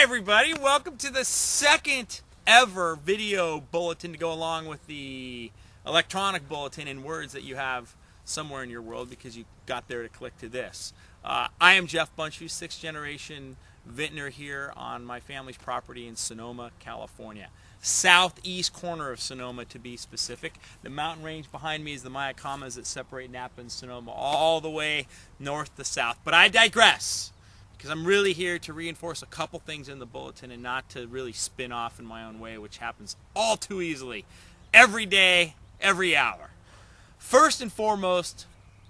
Hi everybody, welcome to the second ever video bulletin to go along with the electronic bulletin in words that you have somewhere in your world because you got there to click to this. I am Jeff Bunchu, 6th generation vintner here on my family's property in Sonoma, California. Southeast corner of Sonoma to be specific. The mountain range behind me is the Mayacamas that separate Napa and Sonoma all the way north to south. But I digress, because I'm really here to reinforce a couple things in the bulletin and not to really spin off in my own way, which happens all too easily every day, every hour. First and foremost,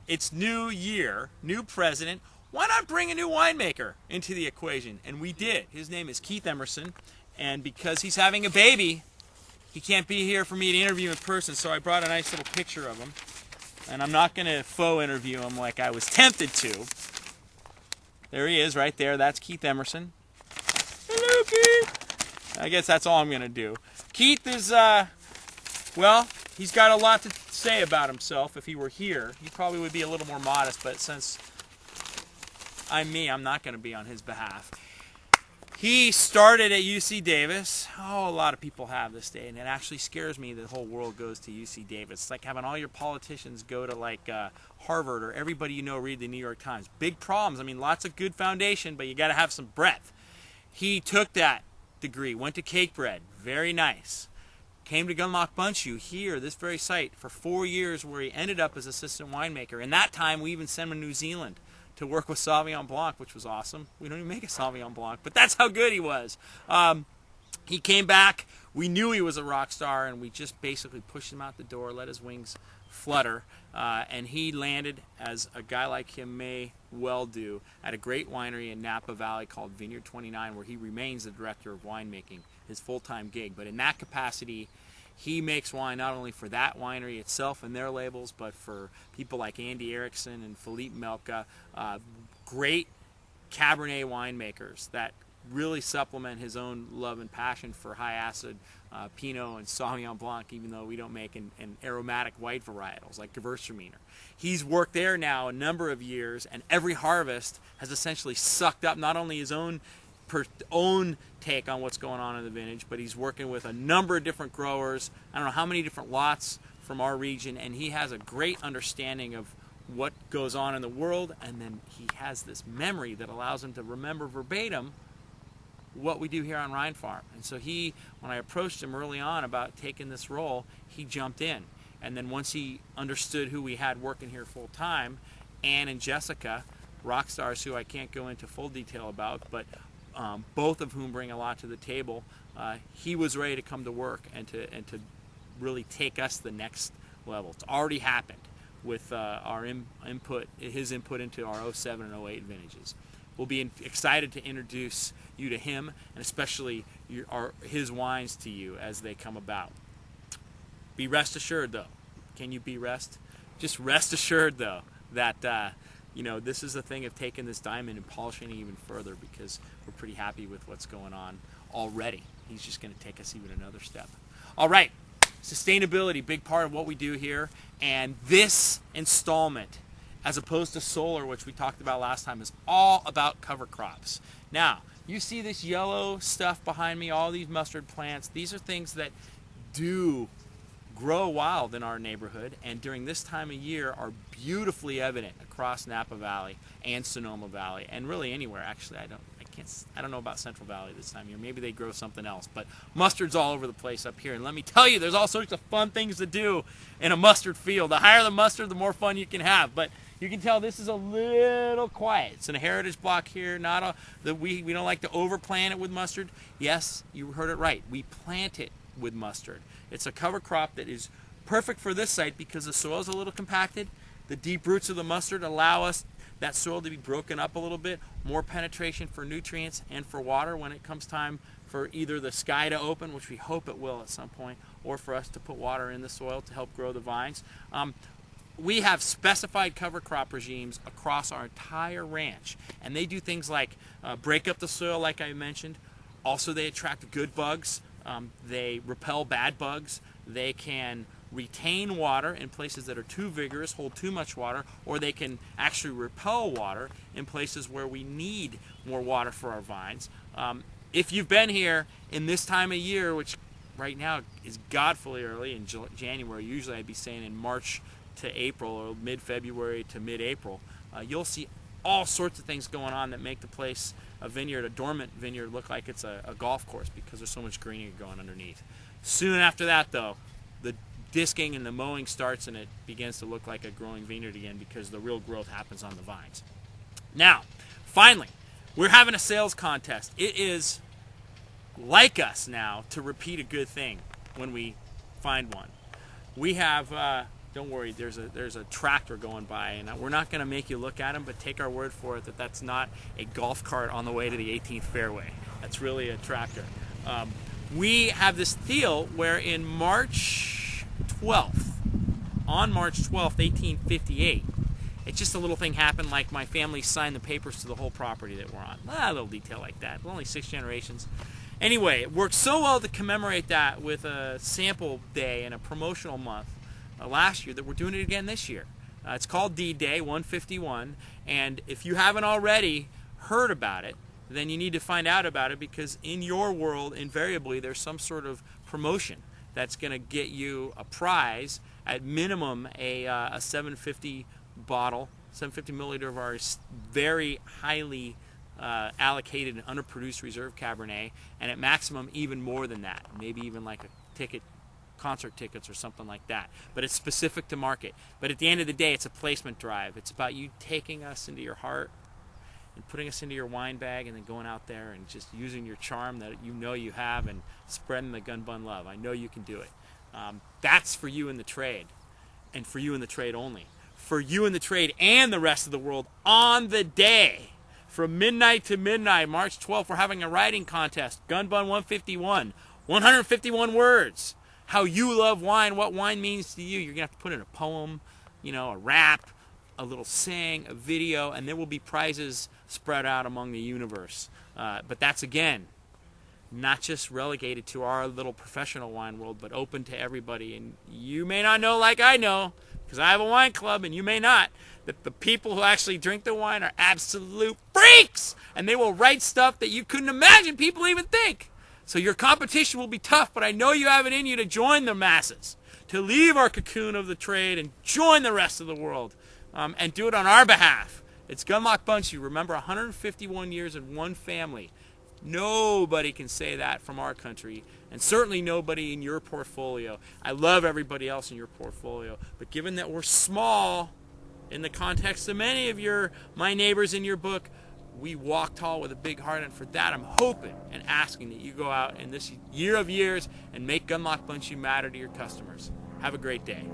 it's new year, new president. Why not bring a new winemaker into the equation? And we did. His name is Keith Emerson, and because he's having a baby, he can't be here for me to interview in person, so I brought a nice little picture of him. And I'm not going to faux interview him like I was tempted to. There he is right there. That's Keith Emerson. Hello, Keith. I guess that's all I'm going to do. Keith is, well, he's got a lot to say about himself. If he were here, he probably would be a little more modest, but since I'm me, I'm not going to be on his behalf. He started at UC Davis. Oh, a lot of people have this day, and it actually scares me that the whole world goes to UC Davis. It's like having all your politicians go to like Harvard, or everybody you know read the New York Times. Big problems. I mean, lots of good foundation, but you got to have some breadth. He took that degree, went to Cake Bread, very nice. Came to Gunlock Bunchu here, this very site, for 4 years, where he ended up as assistant winemaker. And that time, we even sent him to New Zealand to work with Sauvignon Blanc, which was awesome. We don't even make a Sauvignon Blanc, but that's how good he was. He came back. We knew he was a rock star, and we just basically pushed him out the door, let his wings flutter, and he landed, as a guy like him may well do, at a great winery in Napa Valley called Vineyard 29, where he remains the director of winemaking, his full-time gig. But in that capacity, he makes wine not only for that winery itself and their labels, but for people like Andy Erickson and Philippe Melka, great Cabernet winemakers that really supplement his own love and passion for high-acid Pinot and Sauvignon Blanc, even though we don't make an aromatic white varietals like Gewürztraminer. He's worked there now a number of years, and every harvest has essentially sucked up not only his own take on what's going on in the vintage, but he's working with a number of different growers. I don't know how many different lots from our region, and he has a great understanding of what goes on in the world, and then he has this memory that allows him to remember verbatim what we do here on Rhine Farm. And so when I approached him early on about taking this role, he jumped in. And then once he understood who we had working here full time, Ann and Jessica, rock stars who I can't go into full detail about, but both of whom bring a lot to the table, he was ready to come to work and to really take us to the next level. It's already happened with our his input into our 07 and 08 vintages. We'll be excited to introduce you to him, and especially his wines to you as they come about. Be rest assured, though. Can you be rest? Just rest assured, though, that this is the thing of taking this diamond and polishing it even further, because we're pretty happy with what's going on already. He's just going to take us even another step. All right, sustainability, big part of what we do here, and this installment, as opposed to solar, which we talked about last time, is all about cover crops. Now, you see this yellow stuff behind me, all these mustard plants. These are things that do grow wild in our neighborhood, and during this time of year are beautifully evident across Napa Valley and Sonoma Valley, and really anywhere. Actually, I don't know about Central Valley this time of year. Maybe they grow something else, but mustard's all over the place up here. And let me tell you, there's all sorts of fun things to do in a mustard field. The higher the mustard, the more fun you can have. But you can tell this is a little quiet. It's in a heritage block here. We don't like to overplant it with mustard. Yes, you heard it right. We plant it with mustard. It's a cover crop that is perfect for this site because the soil's a little compacted. The deep roots of the mustard allow that soil to be broken up a little bit, more penetration for nutrients and for water when it comes time for either the sky to open, which we hope it will at some point, or for us to put water in the soil to help grow the vines. We have specified cover crop regimes across our entire ranch, and they do things like break up the soil, like I mentioned. Also, they attract good bugs. They repel bad bugs. They can retain water in places that are too vigorous, hold too much water, or they can actually repel water in places where we need more water for our vines. if you've been here in this time of year, which right now is godfully early in January, usually I'd be saying in March to April or mid-February to mid-April, you'll see all sorts of things going on that make the place, a vineyard, a dormant vineyard, look like it's a golf course because there's so much greenery going underneath. Soon after that, though, the disking and the mowing starts and it begins to look like a growing vineyard again because the real growth happens on the vines. Now, finally, we're having a sales contest. It is like us now to repeat a good thing when we find one. We have, don't worry, there's a tractor going by, and we're not going to make you look at him, but take our word for it that that's not a golf cart on the way to the 18th fairway. That's really a tractor. We have this deal where in March 12th, on March 12th, 1858, it's just a little thing happened like my family signed the papers to the whole property that we're on. A little detail like that. Only 6 generations. Anyway, it worked so well to commemorate that with a sample day and a promotional month last year that we're doing it again this year. It's called D-Day 151, and if you haven't already heard about it, then you need to find out about it because in your world, invariably, there's some sort of promotion that's going to get you a prize, at minimum a 750 bottle, 750 milliliter of our very highly allocated and underproduced reserve Cabernet, and at maximum even more than that, maybe even like a ticket, concert tickets or something like that. But it's specific to market. But at the end of the day, it's a placement drive. It's about you taking us into your heart and putting us into your wine bag and then going out there and just using your charm that you know you have and spreading the gun bun love. I know you can do it. That's for you in the trade, and for you in the trade only. For you in the trade and the rest of the world on the day. From midnight to midnight, March 12th, we're having a writing contest. Gun Bun 151. 151 words. How you love wine, what wine means to you. You're going to have to put in a poem, a rap, a little sing, a video, and there will be prizes spread out among the universe. But that's, again, not just relegated to our little professional wine world, but open to everybody. And you may not know like I know, because I have a wine club, and you may not, that the people who actually drink the wine are absolute freaks, and they will write stuff that you couldn't imagine people even think. So your competition will be tough, but I know you have it in you to join the masses, to leave our cocoon of the trade and join the rest of the world, and do it on our behalf. It's Gunlock Bunch. You remember 151 years in one family. Nobody can say that from our country, and certainly nobody in your portfolio. I love everybody else in your portfolio, but given that we're small in the context of many of my neighbors in your book, we walk tall with a big heart, and for that I'm hoping and asking that you go out in this year of years and make Gunlock Bunch matter to your customers. Have a great day.